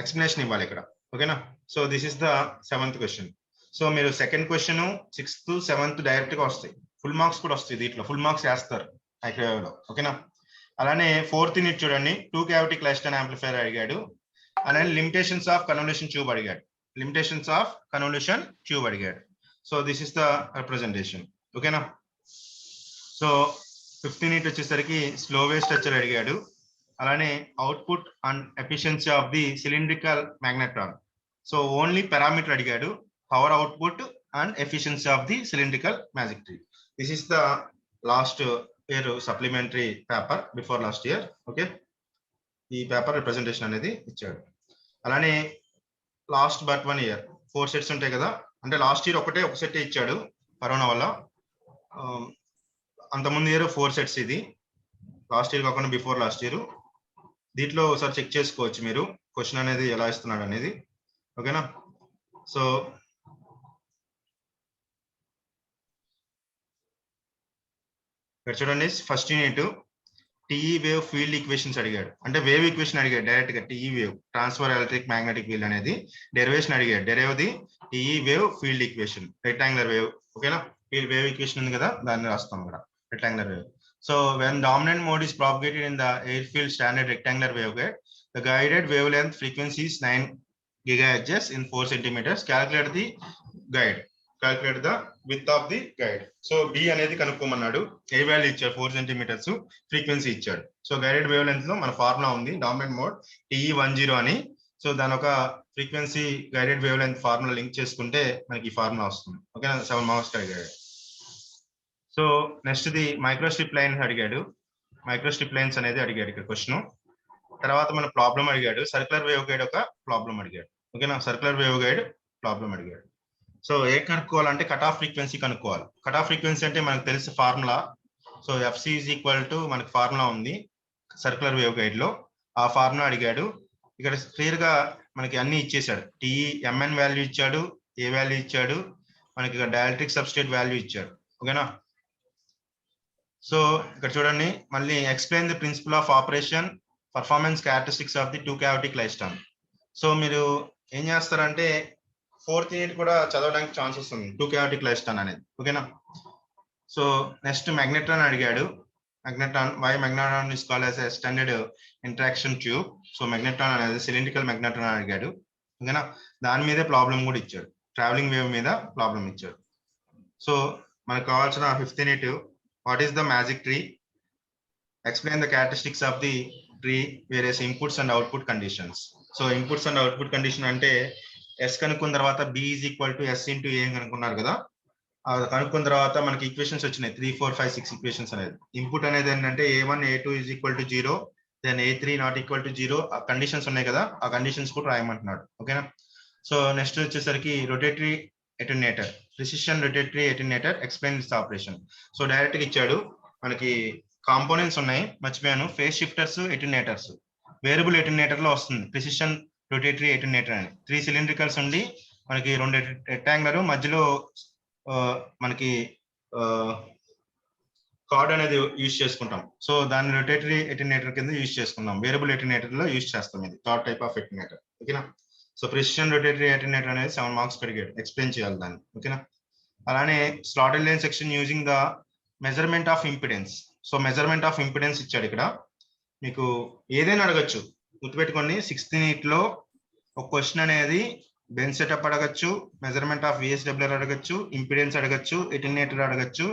ఎక్స్ప్లెనేషన్ ఇవ్వాలి ఇక్కడ. ఓకేనా? So this is the 7th question. So మీరు second question, 6th, 7th direct గా వస్తాయి, ఫుల్ మార్క్స్ కూడా వస్తాయి, దీంట్లో ఫుల్ మార్క్స్ వేస్తారు మైక్రోవేవ్ లో. ఓకేనా? అలానే 4th యూనిట్ చూడండి, 2 క్యావిటీ క్లైస్ట్రాన్ యాంప్లిఫైయర్ అడిగాడు. అలానే లిమిటేషన్స్ ఆఫ్ కన్వల్యూషన్ ట్యూబ్ అడిగాడు. లిమిటేషన్స్ ఆఫ్ కన్వల్యూషన్ ట్యూబ్ అడిగాడు. So this is the representation. ఓకేనా? సో 5th యూనిట్ వచ్చేసరికి స్లో వేవ్ స్ట్రక్చర్ అడిగాడు. అలానే output and efficiency of the cylindrical magnetron. So only parameter అడిగాడు, power output and efficiency of the cylindrical magic. This is the last year supplementary paper before last year. Okay, ఈ paper representation అనేది ఇచ్చాడు. అలానే last but 1 year 4 sets ఉంటాయి కదా, అంటే last year ఒక set ఇచ్చాడు, కరోనా వల్ల. అంతకుముందు ఇయర్ 4 సెట్స్, ఇది లాస్ట్ ఇయర్ కాకుండా బిఫోర్ లాస్ట్ ఇయర్. దీంట్లో ఒకసారి చెక్ చేసుకోవచ్చు మీరు క్వశ్చన్ అనేది ఎలా ఇస్తున్నాడు అనేది. ఓకేనా? సో ఇక్కడ చూడండి, first unit TE wave field equations అడిగాడు. అంటే వేవ్ ఈక్వేషన్ అడిగాడు డైరెక్ట్ గా. TE wave transfer electric magnetic field అనేది డెరివేషన్ అడిగాడు. Derive the TE wave field equation, rectangular wave. ఓకేనా? వేవ్ ఈక్వేషన్ ఉంది కదా, దాన్ని రాస్తాం ఇక్కడ, rectangular wave. So when dominant mode is propagated in the airfield standard rectangular waveguide, the guided wavelength frequency is 9 gigahertz in 4 centimeters. Calculate the guide. Calculate the width of the guide. So B అనేది కనుక్కోమన్నాడు. ఏ value ఇచ్చాడు? 4 centimetres frequency ఇచ్చాడు. So guided wave length లో మన formula ఉంది, dominant mode TE10 అని. So దాని ఒక frequency guided wave length formula link చేసుకుంటే మనకి ఈ ఫార్ములా వస్తుంది. ఓకేనా? 7 మార్క్స్ అడిగాడు. So next the microstrip lines అడిగాడు. మైక్రోస్ట్రిప్ లైన్స్ అనేది అడిగాడు ఇక్కడ క్వశ్చన్. తర్వాత మన ప్రాబ్లం అడిగాడు. సర్క్యులర్ వేవ్ గైడ్ ఒక ప్రాబ్లం అడిగాడు. ఓకేనా? సర్క్యులర్ వేవ్ గైడ్ ప్రాబ్లం అడిగాడు. సో ఏం కనుక్కోవాలంటే కట్ ఆఫ్ ఫ్రీక్వెన్సీ కనుక్కోవాలి. కట్ ఆఫ్ ఫ్రీక్వెన్సీ అంటే మనకు తెలిసిన formula. So FC is equal to మనకి ఫార్ములా ఉంది సర్క్యులర్ వేవ్ గైడ్ లో. ఆ ఫార్ములా అడిగాడు. ఇక్కడ క్లియర్ గా మనకి అన్ని ఇచ్చేసాడు. టీఈ ఎంఎన్ వాల్యూ ఇచ్చాడు, ఏ వాల్యూ ఇచ్చాడు, మనకి డైఎలక్ట్రిక్ సబ్స్ట్రేట్ వాల్యూ ఇచ్చాడు. ఓకేనా? సో ఇక్కడ చూడండి, మళ్ళీ explain the principle of operation, performance characteristics of the 2 cavity klystron. So మీరు ఏం చేస్తారంటే 4th యూనిట్ కూడా చదవడానికి ఛాన్స్ ఉంది, 2 cavity క్లైస్ట్రాన్ అనేది. ఓకేనా? సో నెక్స్ట్ మ్యాగ్నెట్రాన్ అడిగాడు. Magnetron, why magnetron is called as extended interaction tube. So magnetron అనేది సిలిండ్రికల్ మ్యాగ్నెట్రాన్ అడిగాడు. ఓకేనా? దాని మీదే ప్రాబ్లం కూడా ఇచ్చాడు, ట్రావెలింగ్ వేవ్ మీద ప్రాబ్లం ఇచ్చాడు. సో మనకు కావాల్సిన 5th unit, what is the magic tree? Explain the characteristics of the tree, various inputs and output conditions. So inputs and output condition అంటే S కనుక్కున్న తర్వాత B is equal to S into A కనుక్కున్నారు కదా. కనుక్కున్న తర్వాత మనకి equations వచ్చినాయి 3, 4, 5, 6 equations అనేది. ఇన్పుట్ అనేది ఏంటంటే A1, A2 is equal to 0, then A3 not equal to 0. ఆ కండిషన్స్ ఉన్నాయి కదా, ఆ కండిషన్స్ కూడా రాయమంటున్నాడు. ఓకేనా? సో నెక్స్ట్ వచ్చేసరికి rotatory attenuator, precision rotatory attenuator, explain this operation. So direct గా ఇచ్చాడు. మనకి కాంపోనెంట్స్ ఉన్నాయి, మర్చిపోయాను. Phase shifters, attenuators. Variable attenuator లో వస్తుంది ప్రిసిషన్ రొటేటరీ అటెన్యూయేటర్ అని. 3 సిలిండ్రికల్స్ ఉండి మనకి 2 రెక్టాంగులర్, మధ్యలో మనకి కార్డ్ అనేది యూజ్ చేసుకుంటాం. సో దాన్ని రొటేటరీ అటెన్యూయేటర్ కింద యూజ్ చేసుకుంటాం. వేరియబుల్ అటెన్యూయేటర్ లో యూజ్ చేస్తాం. ఇది థర్డ్ టైప్ ఆఫ్ అటెన్యూయేటర్. ఓకేనా? సో ప్రిసిషన్ రొటేటరీ అటెన్యూయేటర్ అనేది 7 మార్క్స్ పెరిగాడు. ఎక్స్ప్లెయిన్ చేయాలి దాన్ని. ఓకేనా? అలానే slotted line section using the measurement of impedance. So measurement of impedance ఇచ్చాడు ఇక్కడ. మీకు ఏదైనా అడగచ్చు, గుర్తుపెట్టుకోండి. 6th యూనిట్ లో ఒక క్వశ్చన్ అనేది బెంచ్ సెటప్ అడగచ్చు, మెజర్మెంట్ ఆఫ్ VSWR అడగచ్చు, ఇంపిడెన్స్ అడగచ్చు, అటెన్యూయేటర్ అడగచ్చు,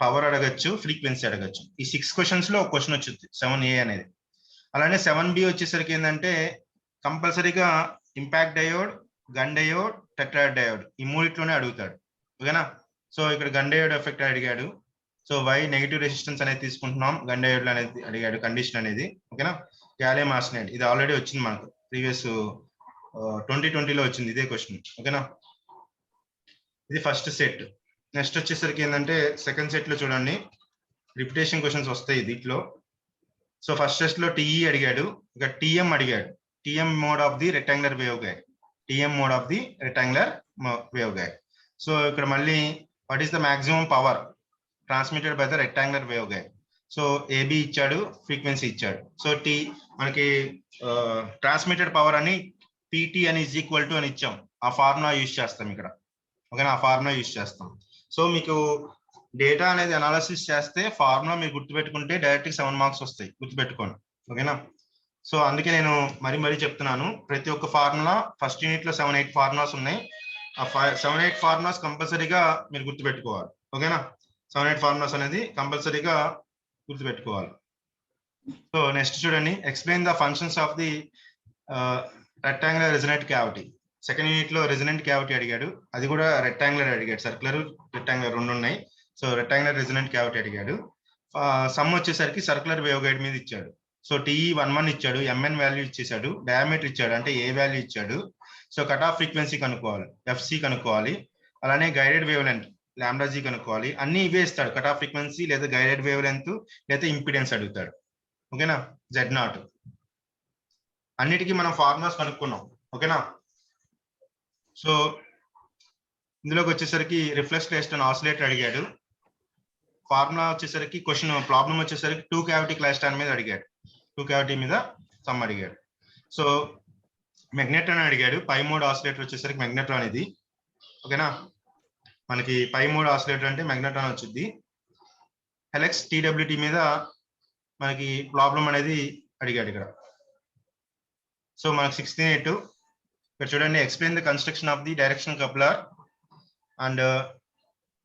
పవర్ అడగచ్చు, ఫ్రీక్వెన్సీ అడగచ్చు. ఈ 6 క్వశ్చన్స్ లో ఒక క్వశ్చన్ వచ్చింది 7A అనేది. అలానే 7B వచ్చేసరికి ఏంటంటే కంపల్సరీగా IMPATT diode, Gunn diode, tetrode diode, ఈ మూడిట్లోనే అడుగుతాడు. ఓకేనా? సో ఇక్కడ గన్ డయోడ్ ఎఫెక్ట్ అడిగాడు. సో వై నెగిటివ్ రెసిస్టెన్స్ అనేది తీసుకుంటున్నాం గన్ డయోడ్ అనేది అడిగాడు, కండిషన్ అనేది. ఓకేనా? గ్యాలియం ఆర్సెనైడ్, ఇది ఆల్రెడీ వచ్చింది మనకు, ప్రీవియస్ 2020లో వచ్చింది ఇదే క్వశ్చన్. ఓకేనా? ఇది ఫస్ట్ సెట్. నెక్స్ట్ వచ్చేసరికి ఏంటంటే సెకండ్ సెట్ లో చూడండి, రిపిటేషన్ క్వశ్చన్స్ వస్తాయి దీంట్లో. సో ఫస్ట్ టెస్ట్ లో టీఈ అడిగాడు, ఇక టీఎం అడిగాడు. TM mode of the rectangular waveguide. TM mode of the rectangular waveguide. So ఇక్కడ మళ్ళీ what is the maximum power transmitted by the rectangular waveguide? So AB ఇచ్చాడు, frequency ఇచ్చాడు. So మనకి transmitted power అని PT అని is equal to అని ఇచ్చాం. ఆ ఫార్ములా యూజ్ చేస్తాం ఇక్కడ. ఓకేనా? ఆ ఫార్ములా యూజ్ చేస్తాం. సో మీకు డేటా అనేది అనాలిసిస్ చేస్తే ఫార్ములా మీరు గుర్తుపెట్టుకుంటే డైరెక్ట్ 7 మార్క్స్ వస్తాయి, గుర్తుపెట్టుకోండి. ఓకేనా? సో అందుకే నేను మరీ చెప్తున్నాను, ప్రతి ఒక్క ఫార్ములా ఫస్ట్ యూనిట్ లో 7-8 ఫార్ములాస్ ఉన్నాయి. ఆ 7-8 ఫార్ములాస్ కంపల్సరీగా మీరు గుర్తుపెట్టుకోవాలి. ఓకేనా? 7-8 ఫార్ములాస్ అనేది కంపల్సరీగా గుర్తుపెట్టుకోవాలి. సో నెక్స్ట్ చూడండి, explain the functions of the rectangular resonant cavity. Second unit లో రెసొనెంట్ క్యావిటీ అడిగాడు, అది కూడా రెక్టాంగులర్ అడిగాడు. సర్క్యులర్, రెక్టాంగులర్ 2 ఉన్నాయి. సో రెక్టాంగులర్ రెసొనెంట్ క్యావిటీ అడిగాడు. సమ్ వచ్చేసరికి సర్క్యులర్ వేవ్ గైడ్ మీద ఇచ్చాడు. సో TE11 ఇచ్చాడు, MN వాల్యూ ఇచ్చేసాడు, డయామీటర్ ఇచ్చాడు, అంటే ఏ వాల్యూ ఇచ్చాడు. సో కట్ ఆఫ్ ఫ్రీక్వెన్సీ కనుక్కోవాలి, FC కనుక్కోవాలి. అలానే guided wave length lambda g కనుక్కోవాలి, అన్ని ఇవే ఇస్తాడు. కట్ ఆఫ్ ఫ్రీక్వెన్సీ లేదా గైడెడ్ వేవ్ లెంత్ లేదా ఇంపిడెన్స్ అడుగుతాడు. ఓకేనా, Z0 అన్నిటికీ మనం ఫార్ములాస్ కనుక్కున్నాం. ఓకేనా, సో ఇందులోకి వచ్చేసరికి రిఫ్లెక్స్ క్లైస్ట్రాన్ ఆసిలేటర్ అడిగాడు. ఫార్ములా వచ్చేసరికి క్వశ్చన్ ప్రాబ్లం వచ్చేసరికి 2 క్యావిటీ క్లైస్ట్రాన్ మీద అడిగాడు. 2 క్యావిటీ మీద సమ్ అడిగాడు. సో మెగ్నెట్రాన్ అడిగాడు. పై మోడ్ ఆసిలేటర్ వచ్చేసరికి మెగ్నెట్రాన్ ఇది. ఓకేనా, మనకి పై మోడ్ ఆసిలేటర్ అంటే మెగ్నెట్రాన్ వచ్చింది. హెలెక్స్ TWT మీద మనకి ప్రాబ్లం అనేది అడిగాడు ఇక్కడ. సో మనకి 16.8 ఇక్కడ చూడండి, explain the construction of the direction coupler and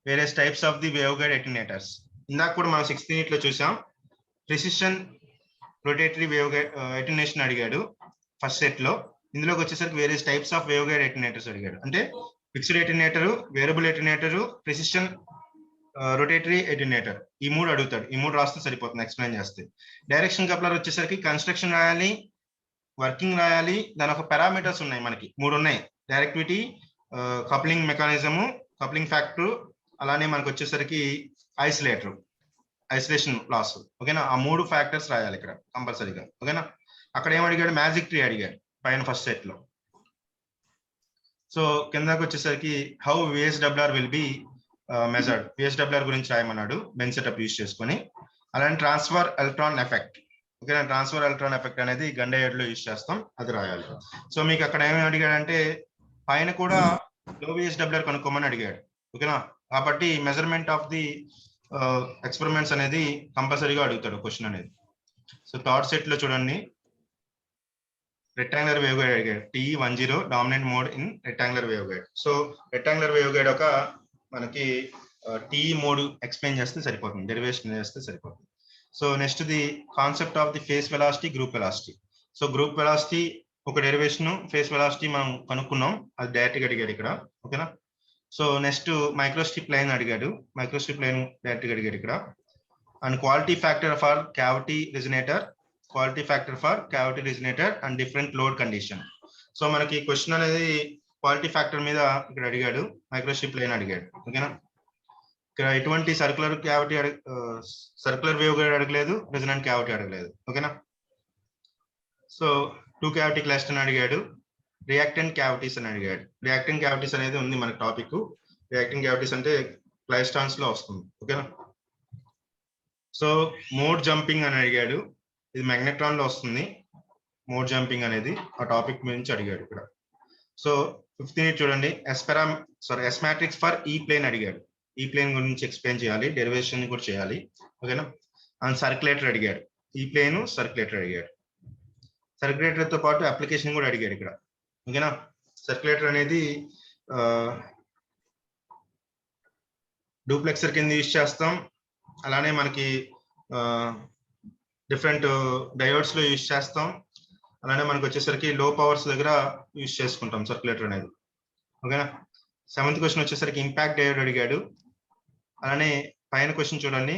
various types of the waveguide attenuators. ఇందాక కూడా మనం 16.8 లో చూసాం. Precision rotatory waveguide attenuation అడిగాడు ఫస్ట్ సెట్ లో. ఇందులోకి వచ్చేసరికి various types of waveguide attenuators అడిగాడు. అంటే fixed attenuator, variable attenuator, precision rotatory attenuator, ఈ 3 అడుగుతాడు. ఈ 3 రాస్తే సరిపోతుంది ఎక్స్ప్లెయిన్ చేస్తే. డైరెక్షన్ కప్లర్ వచ్చేసరికి కన్స్ట్రక్షన్ రాయాలి, వర్కింగ్ రాయాలి. దాని ఒక పారామీటర్స్ ఉన్నాయి, మనకి 3 ఉన్నాయి. Directivity, coupling mechanism, coupling factor, అలానే మనకు వచ్చేసరికి ఐసోలేషన్ లాస్. ఓకేనా, ఆ 3 ఫ్యాక్టర్స్ రాయాలి ఇక్కడ కంపల్సరీగా. ఓకేనా, అక్కడ ఏం అడిగాడు, మ్యాజిక్ ట్రీ అడిగాడు పైన ఫస్ట్ సెట్ లో. సో కిందకి వచ్చేసరికి how VSWR will be measured, VSWR గురించి రాయమన్నాడు బెంచ్ సెటప్ యూజ్ చేసుకొని. అలానే ట్రాన్స్ఫర్ ఎలక్ట్రాన్ ఎఫెక్ట్. ఓకేనా, ట్రాన్స్ఫర్ ఎలక్ట్రాన్ ఎఫెక్ట్ అనేది గన్ డయోడ్ లో యూజ్ చేస్తాం, అది రాయాలి. సో మీకు అక్కడ ఏమి అడిగాడంటే పైన కూడా లో VSWR కనుక్కోమని అడిగాడు. ఓకేనా, కాబట్టి మెజర్మెంట్ ఆఫ్ ది ఎక్స్పెరిమెంట్స్ అనేది కంపల్సరీగా అడుగుతాడు క్వశ్చన్ అనేది. సో థర్డ్ సెట్ లో చూడండి, రెక్టాంగులర్ వేవ్ గైడ్ అడిగాడు. TE10 dominant mode in rectangular wave guide. So rectangular wave guide ఒక మనకి TE మోడ్ ఎక్స్ప్లెయిన్ చేస్తే సరిపోతుంది, డెరివేషన్ చేస్తే సరిపోతుంది. So next the concept of the phase velocity, group velocity. So group velocity ఒక derivation, phase velocity మనం కనుక్కున్నాం, అది డైరెక్ట్ గా అడిగాడు ఇక్కడ. ఓకేనా, సో నెక్స్ట్ మైక్రోస్ట్రిప్ లైన్ అడిగాడు. మైక్రోస్ట్రిప్ లైన్ డైరెక్ట్ గా అడిగాడు ఇక్కడ. And quality factor for cavity resonator, quality factor for cavity resonator and different load condition. So మనకి క్వశ్చన్ అనేది క్వాలిటీ ఫ్యాక్టర్ మీద ఇక్కడ అడిగాడు, మైక్రోస్ట్రిప్ లైన్ అడిగాడు. ఓకేనా, ఇక్కడ ఎటువంటి circular cavity circular wave guide అడగలేదు, రెజనెంట్ క్యావిటీ అడగలేదు. ఓకేనా, సో 2 క్యావిటీ క్లైస్ట్రాన్ అడిగాడు. రియాక్టెంట్ క్యావిటీస్ అని అడిగాడు. రియాక్టెంట్ క్యావిటీస్ అనేది ఉంది మనకి టాపిక్. రియాక్టెంట్ క్యావిటీస్ అంటే క్లైస్ట్రాన్స్ లో వస్తుంది. ఓకేనా, సో మోడ్ జంపింగ్ అని అడిగాడు. ఇది మ్యాగ్నెట్రాన్ లో వస్తుంది మోడ్ జంపింగ్ అనేది, ఆ టాపిక్ గురించి అడిగాడు ఇక్కడ. సో 15 చూడండి, ఎస్ మ్యాట్రిక్స్ ఫర్ ఈ ప్లేన్ అడిగాడు. ఈ ప్లేన్ గురించి ఎక్స్ప్లెయిన్ చేయాలి, డెరివేషన్ కూడా చేయాలి. ఓకేనా, అండ్ సర్క్యులేటర్ అడిగాడు. ఈ ప్లేన్ సర్క్యులేటర్ అడిగాడు. సర్క్యులేటర్ తో పాటు అప్లికేషన్ కూడా అడిగాడు ఇక్కడ. ఓకేనా, సర్క్యులేటర్ అనేది డూప్లెక్సర్ కింద యూజ్ చేస్తాం. అలానే మనకి డిఫరెంట్ డయోడ్స్ లో యూజ్ చేస్తాం. అలానే మనకు వచ్చేసరికి లో పవర్స్ దగ్గర యూజ్ చేసుకుంటాం సర్క్యులేటర్ అనేది. ఓకేనా, 7th క్వశ్చన్ వచ్చేసరికి ఇంపాక్ట్ డయోడ్ అడిగాడు. అలానే పైన క్వశ్చన్ చూడండి,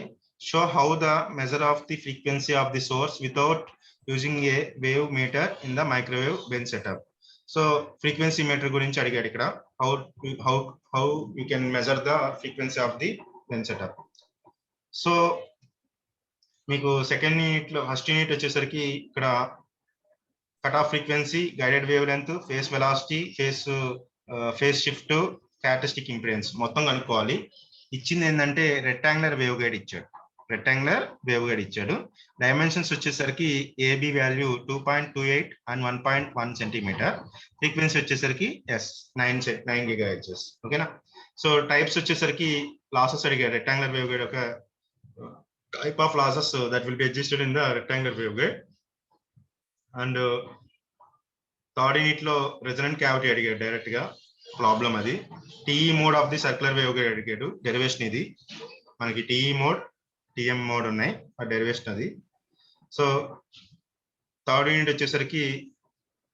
show how the measure of the frequency of the source without using a wave meter in the microwave bench setup. So frequency meter గురించి అడిగాడు ఇక్కడ. How you can measure the frequency of the bench setup. So మీకు second unit లో, first unit వచ్చేసరికి ఇక్కడ cut off frequency, guided wave length, phase velocity, phase shift, characteristic impedance మొత్తం కనుక్కోవాలి. ఇచ్చింది ఏంటంటే రెక్టాంగులర్ వేవ్ గైడ్ ఇచ్చాడు. డైమెన్షన్స్ వచ్చేసరికి a b value 2.28 and 1.1 centimetre. Frequency వచ్చేసరికి 9 GHz. ఓకేనా, సో టైప్స్ వచ్చేసరికి లాసెస్ అడిగాడు. రెక్టాంగులర్ వేవ్ గైడ్ ఒక type of losses that will be existed in the rectangular waveguide. And third unit lo resonant cavity అడిగాడు direct గా problem అది. TE mode of the circular waveguide అడిగాడు. Derivation ఇది మనకి TE mode, TM mode ఉన్నాయి, ఆ derivation అది. So third unit వచ్చేసరికి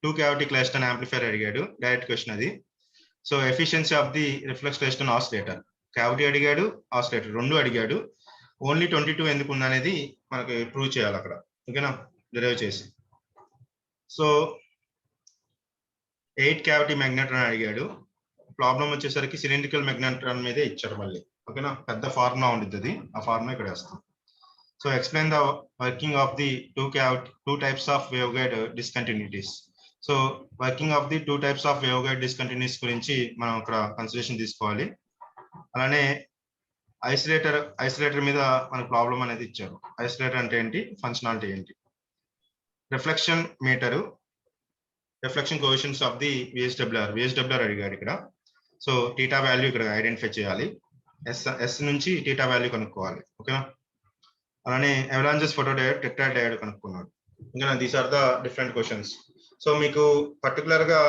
2 క్యావిటీ క్లైస్ట్రాన్ యాంప్లిఫైయర్ అడిగాడు. డైరెక్ట్ క్వశ్చన్ అది. So efficiency of the reflex klystron oscillator, cavity అడిగాడు, ఆసిలేటర్ రెండు అడిగాడు. ఓన్లీ 22 ఎందుకు ఉందనేది మనకి ప్రూవ్ చేయాలి అక్కడ. ఓకేనా, డెరైవ్ చేసి. సో 8 క్యావిటీ మ్యాగ్నెట్రాన్ అడిగాడు. ప్రాబ్లం వచ్చేసరికి సిలిండ్రికల్ మ్యాగ్నెట్రాన్ మీదే ఇచ్చాడు మళ్ళీ. ఓకేనా, పెద్ద ఫార్ములా ఉంటుంది అది, ఆ ఫార్ములా ఇక్కడ వేస్తాం. So explain the working of the two types of waveguide discontinuities. So working of the two types of waveguide discontinuous గురించి మనం ఇక్కడ కన్సిడరేషన్ తీసుకోవాలి. అలానే ఐసోలేటర్ మీద మనకు ప్రాబ్లం అనేది ఇచ్చారు. ఐసోలేటర్ అంటే ఏంటి, ఫంక్షనాలిటీ ఏంటి, reflection meter, reflection coefficients of the VSWR అడిగాడు ఇక్కడ. సో టీటా వాల్యూ ఇక్కడ ఐడెంటిఫై చేయాలి, ఎస్ నుంచి టీటా వాల్యూ కనుక్కోవాలి. ఓకేనా, అలానే avalanches photo diode, tetra diode కనుక్కున్నాడు. ఓకేనా, these are the different questions. So మీకు పర్టికులర్ గా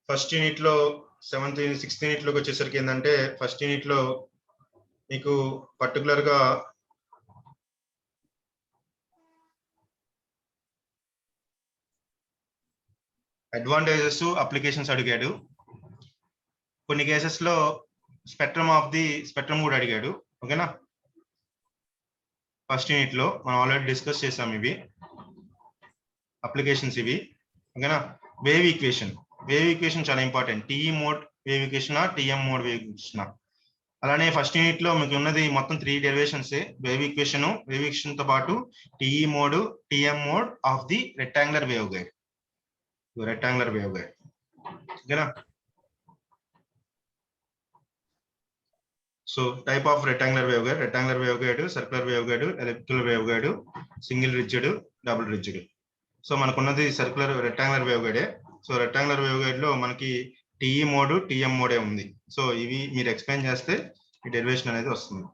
ఫస్ట్ యూనిట్ లో 6th యూనిట్ లోకి వచ్చేసరికి ఏంటంటే, ఫస్ట్ యూనిట్ లో మీకు పర్టికులర్ గా అడ్వాంటేజెస్, అప్లికేషన్స్ అడిగాడు. కొన్ని కేసెస్ లో స్పెక్ట్రమ్ కూడా అడిగాడు. ఓకేనా, ఫస్ట్ యూనిట్ లో మనం ఆల్రెడీ డిస్కస్ చేసాం ఇవి అప్లికేషన్స్ ఇవి. ఓకేనా, వేవ్ ఈక్వేషన్ చాలా important. TE mode wave equation, TM mode wave equation. అలానే ఫస్ట్ యూనిట్ లో మీకు ఉన్నది మొత్తం 3 డెరివేషన్స్. వేవ్ ఈక్వేషన్ తో పాటు TE mode, TM mode of the rectangular wave guide. ఓకేనా, so type of rectangular wave guide, circular wave guide, elliptical wave guide, single ridged, double ridged. So మనకున్నది rectangular wave గైడే. So rectangular wave guide లో మనకి TE mode, TM మోడే ఉంది. So ఇవి మీరు explain చేస్తే ఈ డెరివేషన్ అనేది వస్తుంది.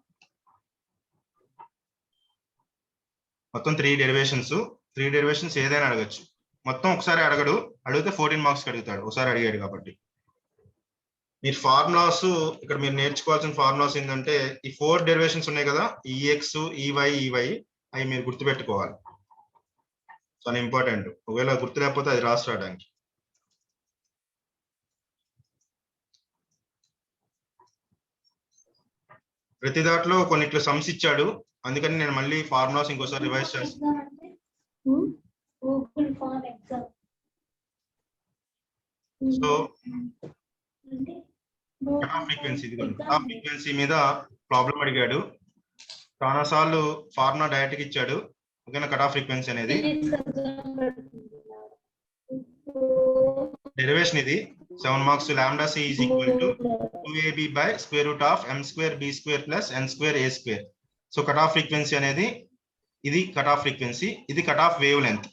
మొత్తం 3 డెరివేషన్స్ ఏదైనా అడగచ్చు. మొత్తం ఒకసారి అడగడు, అడిగితే 14 మార్క్స్ అడుగుతాడు, ఒకసారి అడిగాడు కాబట్టి. మీరు ఫార్ములాస్ ఇక్కడ మీరు నేర్చుకోవాల్సిన ఫార్ములాస్ ఏంటంటే, ఈ 4 డెరివేషన్స్ ఉన్నాయి కదా, ఈఎక్స్, ఈవై, అవి మీరు గుర్తుపెట్టుకోవాలి, చాలా ఇంపార్టెంట్. ఒకవేళ గుర్తు లేకపోతే అది రాసి రావడానికి. ప్రతి దాంట్లో కొన్నిట్లో సమ్స్ ఇచ్చాడు, అందుకని నేను మళ్ళీ ఫార్ములాస్ ఇంకోసారి రివైజ్ చేస్తాను. సో ఫ్రీక్వెన్సీ మీద ప్రాబ్లం అడిగాడు, చాలా సార్లు ఫార్ములా డైరెక్ట్ గా ఇచ్చాడు. ఓకేనా, కట్ ఆఫ్ ఫ్రీక్వెన్సీ అనేది డెరివేషన్ ఇది 7 marks. Lambda c is equal to 2ab by square root of m square b square plus n square a square. So cut off frequency అనేది ఇది కట్ ఆఫ్ ఫ్రీక్వెన్సీ, ఇది cut off wave length.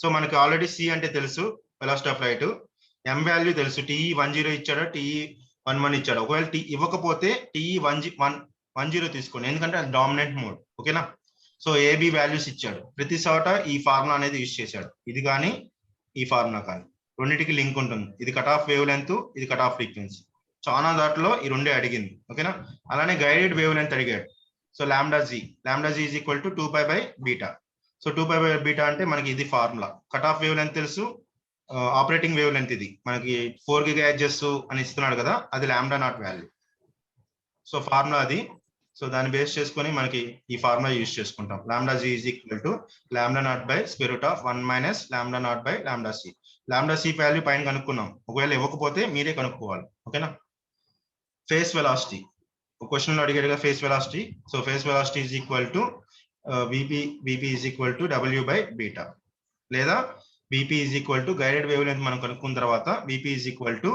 So మనకి already c అంటే తెలుసు, velocity of light. m value తెలుసు, TE10 ఇచ్చాడు, TE11 ఇచ్చాడు. ఒకవేళ టీ ఇవ్వకపోతే TE10 తీసుకోండి, ఎందుకంటే అది డామినెంట్ మోడ్. ఓకేనా, సో ఏబి వాల్యూస్ ఇచ్చాడు, ప్రతి చోట ఈ ఫార్ములా అనేది యూజ్ చేశాడు. ఇది కానీ ఈ ఫార్ములా కానీ రెండింటికి లింక్ ఉంటుంది. ఇది కట్ ఆఫ్ వేవ్ లెంత్, ఇది కట్ ఆఫ్ ఫ్రీక్వెన్సీ. చాలా దాంట్లో ఈ రెండే అడిగింది. ఓకేనా, అలానే గైడెడ్ వేవ్ లెంత్ అడిగాడు. So lambda G is equal to 2π by beta. So 2π by beta అంటే మనకి ఇది formula. Cut off wave length తెలుసు, ఆపరేటింగ్ వేవ్ లెంత్ ఇది మనకి 4 GHz అని ఇస్తున్నాడు కదా, అది lambda naught value. So formula అది. సో దాన్ని బేస్ చేసుకొని మనకి ఈ ఫార్ములా యూజ్ చేసుకుంటాం. Lambda G is equal to lambda naught by square root of 1 minus lambda naught by lambda c. Lambda C value పైన కనుక్కున్నాం, ఒకవేళ ఇవ్వకపోతే మీరే కనుక్కోవాలి. ఓకేనా, ఫేస్ వెలాసిటీ క్వశ్చన్ లో అడిగాడుగా, phase velocity. So phase velocity is equal to VP is equal to W by beta, లేదా VP is equal to guided wave length మనం కనుక్కున్న తర్వాత VP is equal to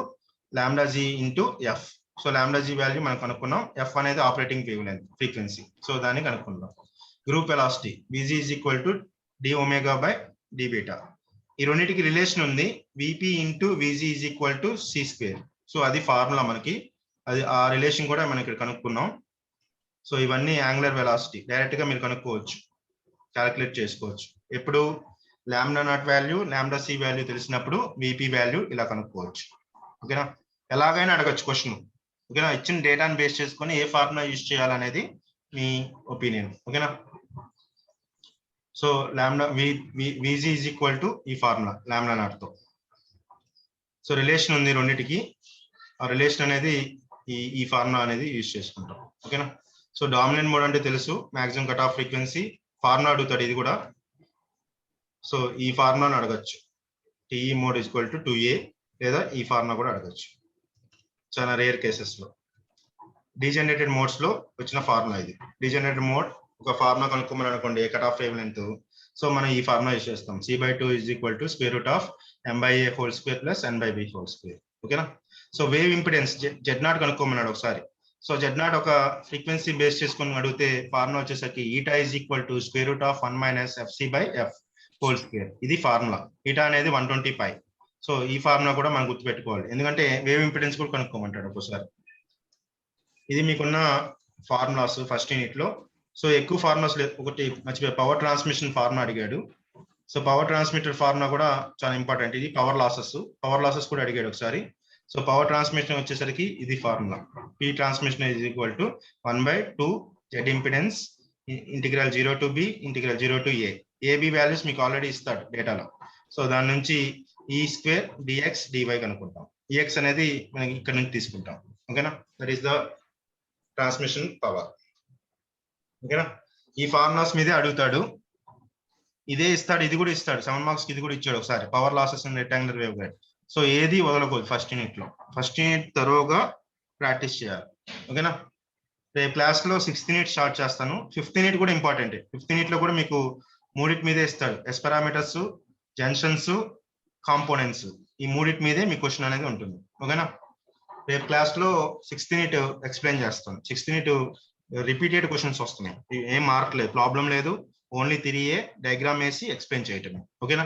lambda G into F. So lambda G value మనం కనుక్కున్నాం, F అనేది operating wave length frequency. So దాన్ని కనుక్కుందాం. Group velocity VG is equal to D omega by D beta. ఈ రెండింటికి రిలేషన్ ఉంది, VP into VG is equal to C square. So అది formula మనకి, అది ఆ రిలేషన్ కూడా మనం ఇక్కడ కనుక్కున్నాం. సో ఇవన్నీ యాంగులర్ వెలాసిటీ, డైరెక్ట్ గా మీరు కనుక్కోవచ్చు, క్యాలిక్యులేట్ చేసుకోవచ్చు. ఎప్పుడు lambda naught value, lambda C value తెలిసినప్పుడు విపి వాల్యూ ఇలా కనుక్కోవచ్చు. ఓకేనా, ఎలాగైనా అడగచ్చు క్వశ్చన్. ఓకేనా, ఇచ్చిన డేటాను బేస్ చేసుకొని ఏ ఫార్ములా యూజ్ చేయాలనేది మీ ఒపీనియన్. ఓకేనా, so lambda VG is equal to ఈ ఫార్ములా లాంబ్డా నాట్ తో. సో రిలేషన్ ఉంది రెండింటికి, ఆ రిలేషన్ అనేది ఈ ఫార్ములా అనేది యూజ్ చేసుకుంటాం. ఓకేనా, సో డామినెంట్ మోడ్ అంటే తెలుసు, maximum cut off frequency. Formula అడుగుతాడు ఇది కూడా. సో ఈ ఫార్ములాను అడగచ్చు, TE mode is equal to 2a లేదా ఈ ఫార్ములా కూడా అడగచ్చు, చాలా రేర్ కేసెస్ లో. డీజనరేటెడ్ మోడ్స్ లో వచ్చిన ఫార్ములా ఇది. డీజనరేటెడ్ మోడ్ ఒక ఫార్ములా కనుక్కోమని అనుకోండి, ఏ cut off wave length. So మనం ఈ ఫార్ములా యూస్ చేస్తాం, c/2 = m/a² + n/b². ఓకేనా. సో వేవ్ ఇంపిడెన్స్ Z0 కనుక్కోమన్నాడు ఒకసారి. సో Z0 ఒక ఫ్రీక్వెన్సీ బేస్ చేసుకొని అడిగితే ఫార్ములా వచ్చేసరికి ఈటా =1 - fc/f². ఇది ఫార్ములా. ఈటా అనేది 120π. సో ఈ ఫార్ములా కూడా మనం గుర్తుపెట్టుకోవాలి, ఎందుకంటే వేవ్ ఇంపిడెన్స్ కూడా కనుక్కోమంటాడు ఒకసారి. ఇది మీకున్న ఫార్ములాస్ ఫస్ట్ యూనిట్ లో. సో ఎక్కువ ఫార్ములాస్ ఒకటి మర్చిపోయి, పవర్ ట్రాన్స్మిషన్ ఫార్ములా అడిగాడు. సో పవర్ ట్రాన్స్మిటర్ ఫార్ములా కూడా చాలా ఇంపార్టెంట్. ఇది పవర్ లాసెస్ కూడా అడిగాడు ఒకసారి. సో పవర్ ట్రాన్స్మిషన్ వచ్చేసరికి ఇది formula, P transmission = 1/2 Z impedance (0 to B, 0 to A). AB values మీకు ఆల్రెడీ ఇస్తాడు డేటాలో. సో దాని నుంచి E² dx dy కనుక్కుంటాం. EX అనేది మనం ఇక్కడ నుంచి తీసుకుంటాం. ఓకేనా, that is the transmission power. ఓకేనా, ఈ ఫార్ములాస్ మీదే అడుగుతాడు, ఇదే ఇస్తాడు, ఇది కూడా ఇస్తాడు. 7 మార్క్స్ ఇది కూడా ఇచ్చాడు ఒకసారి, power losses and rectangular wave guide. So ఏది వదలకూడదు ఫస్ట్ యూనిట్ లో. ఫస్ట్ యూనిట్ తరోగా ప్రాక్టీస్ చేయాలి. ఓకేనా. రేపు క్లాస్ లో 6th యూనిట్ స్టార్ట్ చేస్తాను. 5th యూనిట్ కూడా ఇంపార్టెంట్. 5th యూనిట్ లో కూడా మీకు మూడిటి మీదే ఇస్తాడు, ఎస్ పారామీటర్స్, జంక్షన్స్, కాంపోనెంట్స్. ఈ మూడిటి మీదే మీ క్వశ్చన్ అనేది ఉంటుంది. ఓకేనా. రేపు క్లాస్ లో 6th యూనిట్ ఎక్స్ప్లెయిన్ చేస్తాను. 6th యూనిట్ రిపీటెడ్ క్వశ్చన్స్ వస్తున్నాయి, ఏం మార్క్ లేదు, ప్రాబ్లం లేదు, ఓన్లీ 3A డయాగ్రామ్ వేసి ఎక్స్ప్లెయిన్ చేయటమే. ఓకేనా.